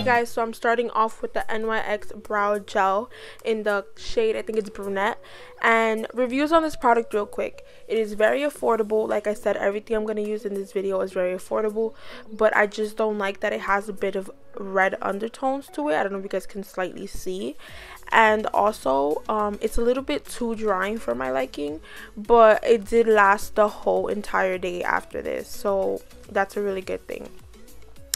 guys, so I'm starting off with the NYX Brow Gel in the shade, I think it's Brunette. And reviews on this product real quick. It is very affordable. Like I said, everything I'm going to use in this video is very affordable, but I just don't like that it has a bit of red undertones to it. I don't know if you guys can slightly see. And also it's a little bit too drying for my liking, but it did last the whole entire day after this, so that's a really good thing.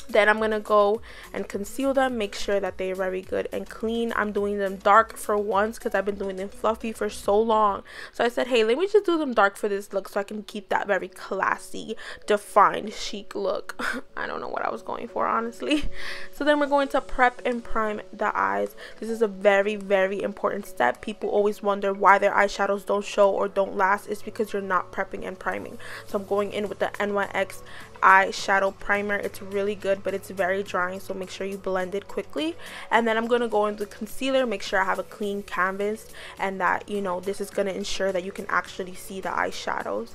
Then I'm going to go and conceal them, make sure that they're very good and clean. I'm doing them dark for once because I've been doing them fluffy for so long. So I said, hey, let me just do them dark for this look so I can keep that very classy, defined, chic look. I don't know what I was going for, honestly. So then we're going to prep and prime the eyes. This is a very, very important step. People always wonder why their eyeshadows don't show or don't last. It's because you're not prepping and priming. So I'm going in with the NYX eyeshadow primer. It's really good, but it's very drying, so make sure you blend it quickly. And then I'm going to go into concealer, make sure I have a clean canvas, and that, you know, this is going to ensure that you can actually see the eyeshadows.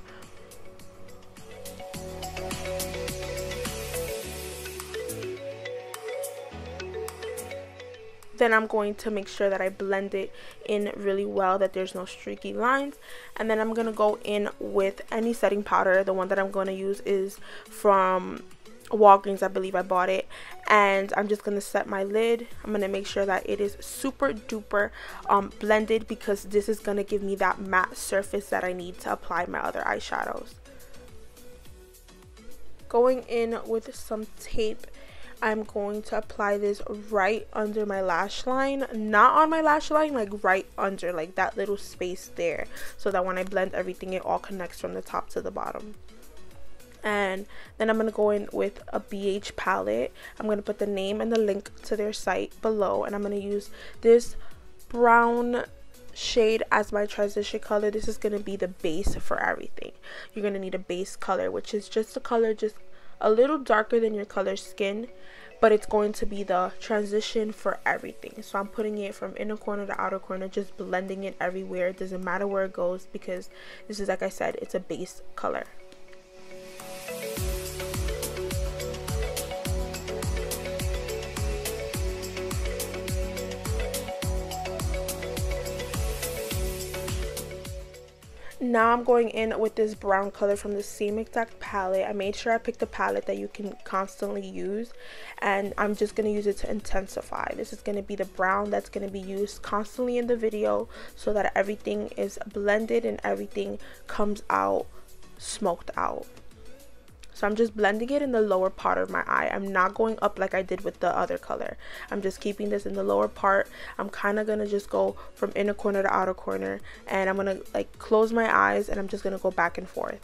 Then I'm going to make sure that I blend it in really well, that there's no streaky lines. And then I'm going to go in with any setting powder. The one that I'm going to use is from Walgreens, I believe I bought it. And I'm just going to set my lid. I'm going to make sure that it is super duper blended, because this is going to give me that matte surface that I need to apply my other eyeshadows. Going in with some tape, I'm going to apply this right under my lash line, not on my lash line, like right under, like that little space there, so that when I blend everything, it all connects from the top to the bottom. And then I'm going to go in with a BH palette. I'm going to put the name and the link to their site below, and I'm going to use this brown shade as my transition color. This is going to be the base for everything. You're going to need a base color, which is just a color just a little darker than your color skin, but it's going to be the transition for everything. So I'm putting it from inner corner to outer corner, just blending it everywhere. It doesn't matter where it goes, because this is, like I said, it's a base color. Now I'm going in with this brown color from the same exact palette. I made sure I picked a palette that you can constantly use, and I'm just going to use it to intensify. This is going to be the brown that's going to be used constantly in the video, so that everything is blended and everything comes out smoked out. So I'm just blending it in the lower part of my eye. I'm not going up like I did with the other color. I'm just keeping this in the lower part. I'm kind of going to just go from inner corner to outer corner, and I'm going to like close my eyes, and I'm just going to go back and forth.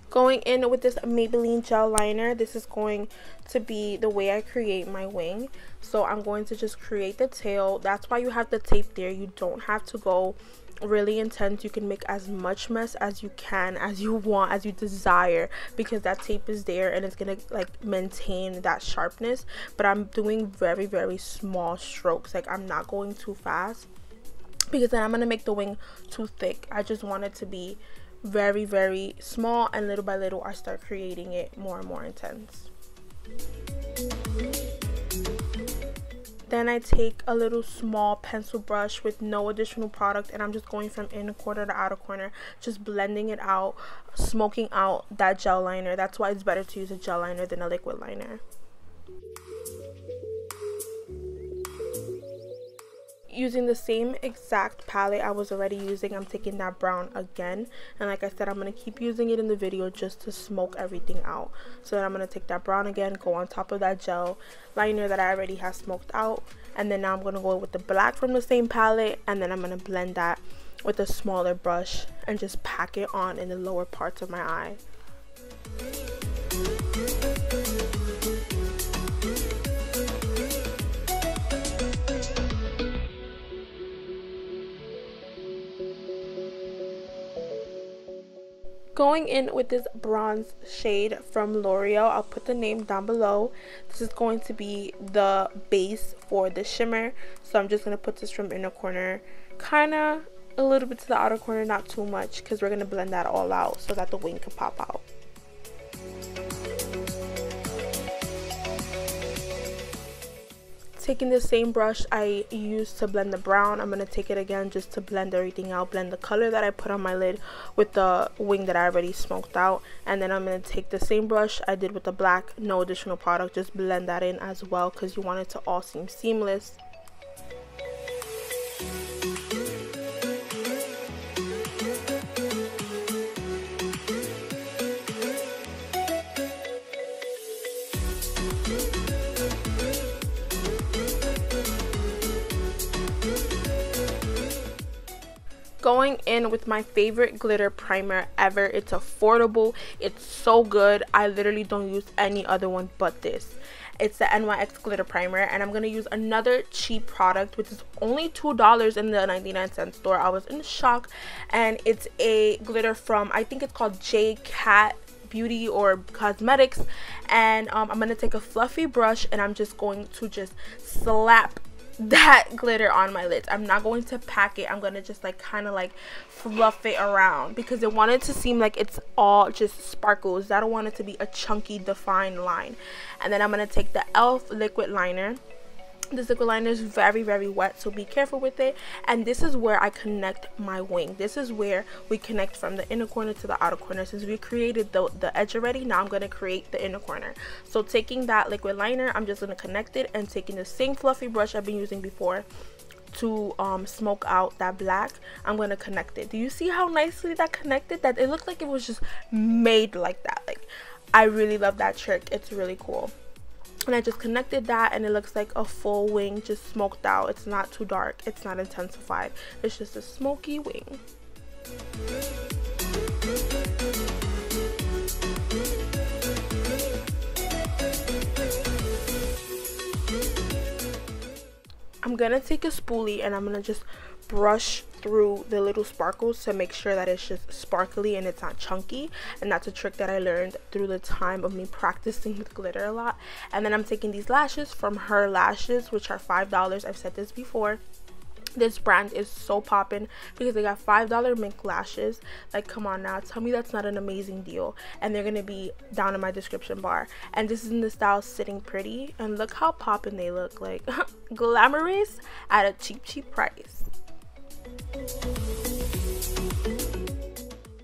Going in with this Maybelline gel liner. This is going to be the way I create my wing. So I'm going to just create the tail. That's why you have the tape there. You don't have to go really intense. You can make as much mess as you can, as you want, as you desire, because that tape is there and it's gonna like maintain that sharpness. But I'm doing very, very small strokes. Like, I'm not going too fast, because then I'm gonna make the wing too thick. I just want it to be very, very small, and little by little I start creating it more and more intense. Then I take a little small pencil brush with no additional product, and I'm just going from inner corner to outer corner, just blending it out, smoking out that gel liner. That's why it's better to use a gel liner than a liquid liner. Using the same exact palette I was already using, I'm taking that brown again, and like I said, I'm going to keep using it in the video just to smoke everything out. So then I'm going to take that brown again, go on top of that gel liner that I already have smoked out, and then now I'm going to go with the black from the same palette, and then I'm going to blend that with a smaller brush and just pack it on in the lower parts of my eye. Going in with this bronze shade from L'Oreal. I'll put the name down below. This is going to be the base for the shimmer. So I'm just going to put this from inner corner, kind of a little bit to the outer corner, not too much, because we're going to blend that all out so that the wing can pop out. Taking the same brush I used to blend the brown, I'm going to take it again just to blend everything out, blend the color that I put on my lid with the wing that I already smoked out. And then I'm going to take the same brush I did with the black, no additional product, just blend that in as well because you want it to all seem seamless. Going in with my favorite glitter primer ever. It's affordable, it's so good. I literally don't use any other one but this. It's the NYX glitter primer, and I'm gonna use another cheap product which is only $2 in the 99-cent store. I was in shock. And it's a glitter from, I think it's called JCatbeauty or Cosmetics. And I'm gonna take a fluffy brush and I'm just going to just slap that glitter on my lids. I'm not going to pack it. I'm gonna just like kind of like fluff it around because I want it to seem like it's all just sparkles. I don't want it to be a chunky defined line. And then I'm gonna take the e.l.f. liquid liner. This liquid liner is very, very wet, so be careful with it. And this is where I connect my wing. This is where we connect from the inner corner to the outer corner. Since we created the edge already, now I'm going to create the inner corner. So taking that liquid liner, I'm just going to connect it, and taking the same fluffy brush I've been using before to smoke out that black, I'm going to connect it. Do you see how nicely that connected? That it looked like it was just made like that. Like, I really love that trick. It's really cool. And I just connected that, and it looks like a full wing just smoked out. It's not too dark, it's not intensified, it's just a smoky wing. I'm gonna take a spoolie and I'm gonna just brush through the little sparkles to make sure that it's just sparkly and it's not chunky. And that's a trick that I learned through the time of me practicing with glitter a lot. And then I'm taking these lashes from Her Lashes, which are $5. I've said this before. This brand is so poppin' because they got $5 mink lashes. Like, come on now, tell me that's not an amazing deal. And they're gonna be down in my description bar. And this is in the style Sitting Pretty, and look how poppin' they look. Like, glamorous at a cheap price.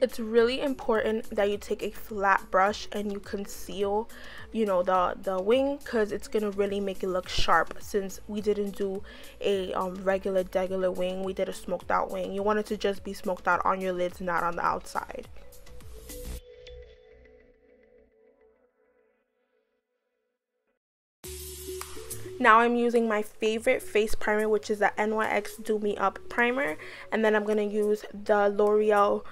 It's really important that you take a flat brush and you conceal, you know, the wing, because it's gonna really make it look sharp. Since we didn't do a regular wing, we did a smoked out wing. You want it to just be smoked out on your lids, not on the outside. Now I'm using my favorite face primer, which is the NYX Do Me Up primer, and then I'm gonna use the L'Oreal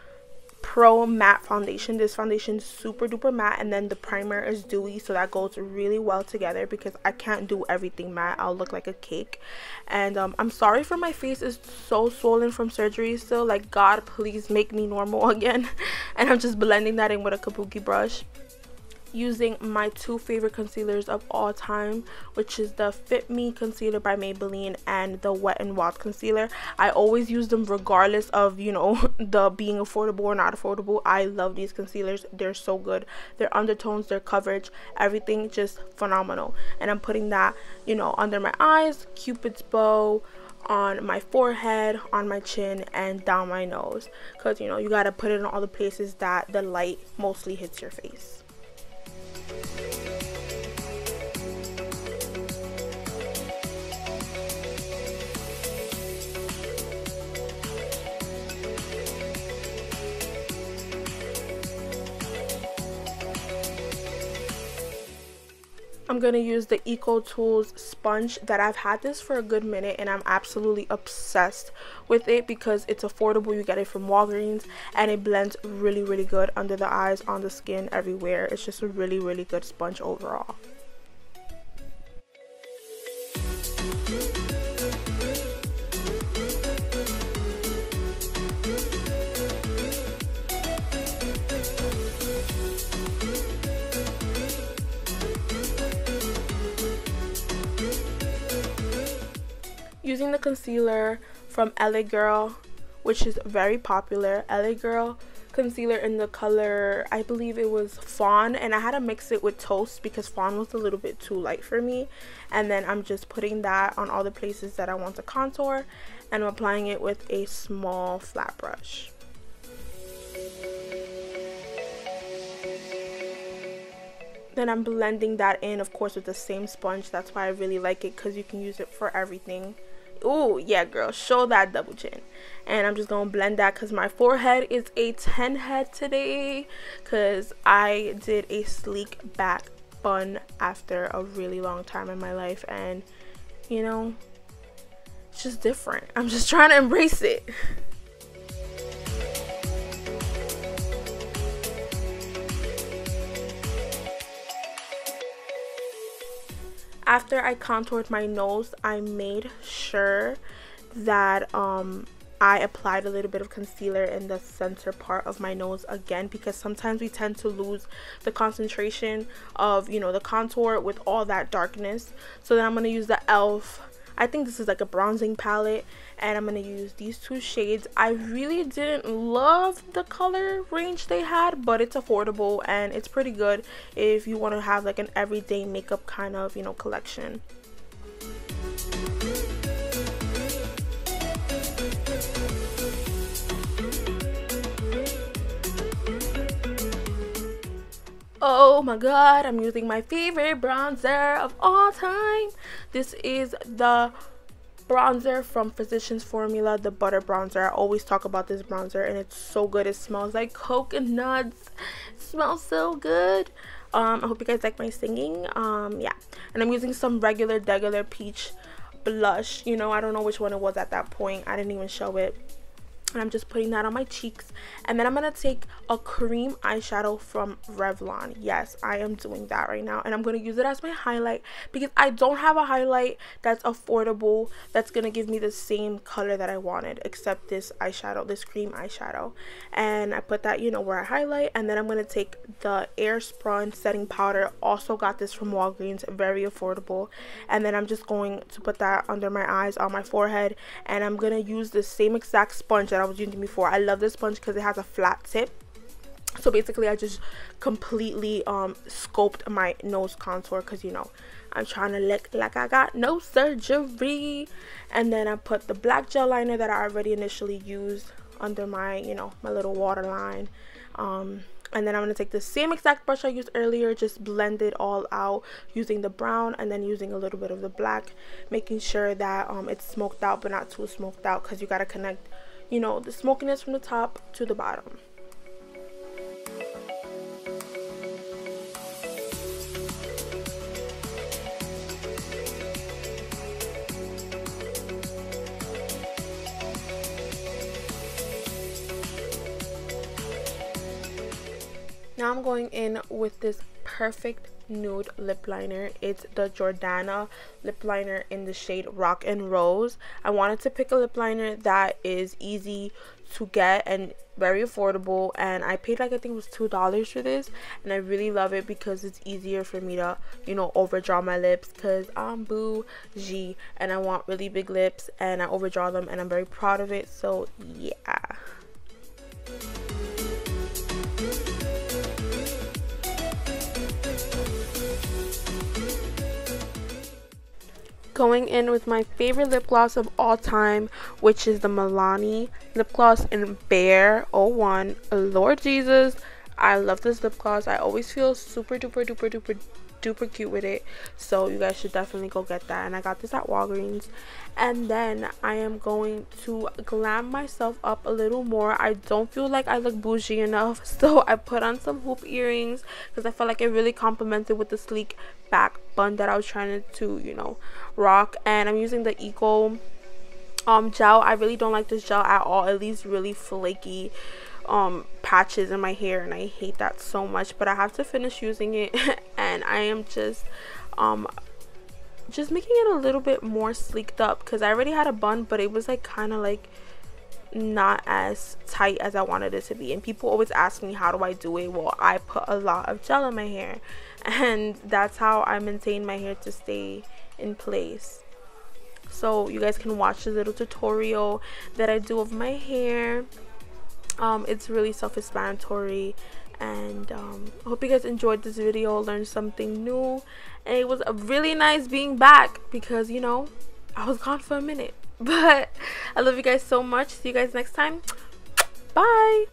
Pro Matte Foundation. This foundation is super duper matte, and then the primer is dewy, so that goes really well together because I can't do everything matte. I'll look like a cake. And I'm sorry for my face is so swollen from surgery still. Like, God, please make me normal again. And I'm just blending that in with a kabuki brush, using my two favorite concealers of all time, which is the Fit Me concealer by Maybelline and the Wet n Wild concealer. I always use them regardless of, you know, the being affordable or not affordable. I love these concealers. They're so good. Their undertones, their coverage, everything just phenomenal. And I'm putting that, you know, under my eyes, Cupid's bow, on my forehead, on my chin, and down my nose, because, you know, you got to put it in all the places that the light mostly hits your face. I'm going to use the Eco Tools sponge that I've had this for a good minute, and I'm absolutely obsessed with it because it's affordable. You get it from Walgreens, and it blends really, really good under the eyes, on the skin, everywhere. It's just a really, really good sponge overall. Using the concealer from LA Girl, which is very popular. LA Girl concealer in the color, I believe it was Fawn, and I had to mix it with Toast because Fawn was a little bit too light for me. And then I'm just putting that on all the places that I want to contour, and I'm applying it with a small flat brush. Then I'm blending that in, of course, with the same sponge. That's why I really like it, because you can use it for everything. Oh yeah, girl, show that double chin. And I'm just gonna blend that because my forehead is a 10 head today, because I did a sleek back bun after a really long time in my life, and you know, it's just different. I'm just trying to embrace it. After I contoured my nose, I made sure that I applied a little bit of concealer in the center part of my nose again, because sometimes we tend to lose the concentration of, you know, the contour with all that darkness. So then I'm going to use the e.l.f. I think this is like a bronzing palette, and I'm going to use these two shades. I really didn't love the color range they had, but it's affordable and it's pretty good if you want to have like an everyday makeup kind of, you know, collection. Oh my god, I'm using my favorite bronzer of all time. This is the bronzer from Physicians Formula, the butter bronzer. I always talk about this bronzer and it's so good. It smells like coconuts. It smells so good. I hope you guys like my singing. Yeah, and I'm using some regular peach blush. You know, I don't know which one it was at that point. I didn't even show it. And I'm just putting that on my cheeks, and then I'm gonna take a cream eyeshadow from Revlon. Yes, I am doing that right now, and I'm gonna use it as my highlight because I don't have a highlight that's affordable that's gonna give me the same color that I wanted, except this eyeshadow, this cream eyeshadow. And I put that, you know, where I highlight. And then I'm gonna take the Airspun setting powder. Also got this from Walgreens, very affordable. And then I'm just going to put that under my eyes, on my forehead, and I'm gonna use the same exact sponge that I was using before. I love this sponge because it has a flat tip. So basically I just completely scoped my nose contour, because you know I'm trying to look like I got no surgery. And then I put the black gel liner that I already initially used under my, you know, my little waterline. And then I'm going to take the same exact brush I used earlier, just blend it all out using the brown and then using a little bit of the black, making sure that it's smoked out but not too smoked out, because you got to connect, you know, the smokiness from the top to the bottom. Now I'm going in with this perfect nude lip liner. It's the Jordana lip liner in the shade Rock and Rose. I wanted to pick a lip liner that is easy to get and very affordable, and I paid like, I think it was $2 for this, and I really love it because it's easier for me to, you know, overdraw my lips, because I'm bougie and I want really big lips, and I overdraw them and I'm very proud of it. So yeah. Going in with my favorite lip gloss of all time, which is the Melani lip gloss in Bear 01. Lord Jesus, I love this lip gloss. I always feel super duper cute with it, so you guys should definitely go get that. And I got this at Walgreens. And then I am going to glam myself up a little more. I don't feel like I look bougie enough, so I put on some hoop earrings because I felt like it really complemented with the sleek back bun that I was trying to, you know, rock. And I'm using the Eco gel. I really don't like this gel at all. It leaves really flaky patches in my hair, and I hate that so much, but I have to finish using it. And I am just making it a little bit more sleeked up, because I already had a bun, but it was like kind of like not as tight as I wanted it to be. And people always ask me, how do I do it? Well, I put a lot of gel in my hair, and that's how I maintain my hair to stay in place. so you guys can watch the little tutorial that I do of my hair. It's really self-explanatory, and I hope you guys enjoyed this video, learned something new, and it was really nice being back because, you know, I was gone for a minute. But I love you guys so much. See you guys next time. Bye.